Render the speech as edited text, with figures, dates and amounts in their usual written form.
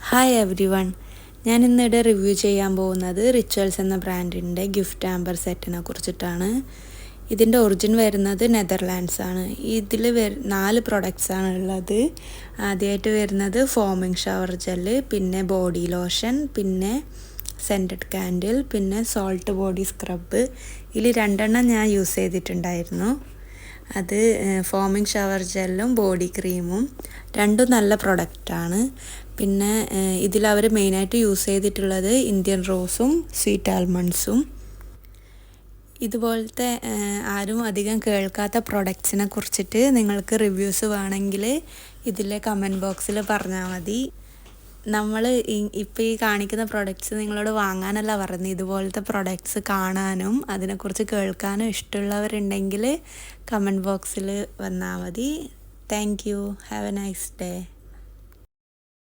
Hi every one, ഞാൻ ഇന്നിവിടെ review ചെയ്യാൻ പോകുന്നത് റിച്വൽസ് എന്ന ബ്രാൻഡിൻ്റെ ഗിഫ്റ്റ് ആമ്പർ സെറ്റിനെ കുറിച്ചിട്ടാണ്. ഇതിൻ്റെ ഒറിജിൻ വരുന്നത് നെതർലാൻഡ്സ് ആണ്. ഇതിൽ 4 പ്രൊഡക്ട്സ് ആണ് ഉള്ളത്. ആദ്യമായിട്ട് വരുന്നത് ഫോമിംഗ് ഷവർ ജെല്ല്, പിന്നെ ബോഡി ലോഷൻ, പിന്നെ സെൻറ്റഡ് കാൻഡിൽ, പിന്നെ സോൾട്ട് ബോഡി സ്ക്രബ്ബ്. ഇതിൽ 2 ഞാൻ യൂസ് ചെയ്തിട്ടുണ്ടായിരുന്നു. അത് ഫോമിംഗ് ഷവർ ജെല്ലും ബോഡി ക്രീമും രണ്ടും നല്ല പ്രൊഡക്റ്റാണ്. പിന്നെ ഇതിലവർ മെയിനായിട്ട് യൂസ് ചെയ്തിട്ടുള്ളത് ഇന്ത്യൻ റോസും സ്വീറ്റ് ആൽമണ്ട്സും. ഇതുപോലത്തെ ആരും അധികം കേൾക്കാത്ത പ്രൊഡക്ട്സിനെ കുറിച്ചിട്ട് നിങ്ങൾക്ക് റിവ്യൂസ് വേണമെങ്കിൽ ഇതിലെ കമൻറ്റ് ബോക്സിൽ പറഞ്ഞാൽ മതി. നമ്മൾ ഇപ്പോൾ ഈ കാണിക്കുന്ന പ്രൊഡക്ട്സ് നിങ്ങളോട് വാങ്ങാനല്ല പറയുന്നത്, ഇതുപോലത്തെ പ്രൊഡക്ട്സ് കാണാനും അതിനെക്കുറിച്ച് കേൾക്കാനും ഇഷ്ടമുള്ളവരുണ്ടെങ്കിൽ കമൻറ്റ് ബോക്സിൽ വന്നാൽ മതി. Thank you. Have A nice day.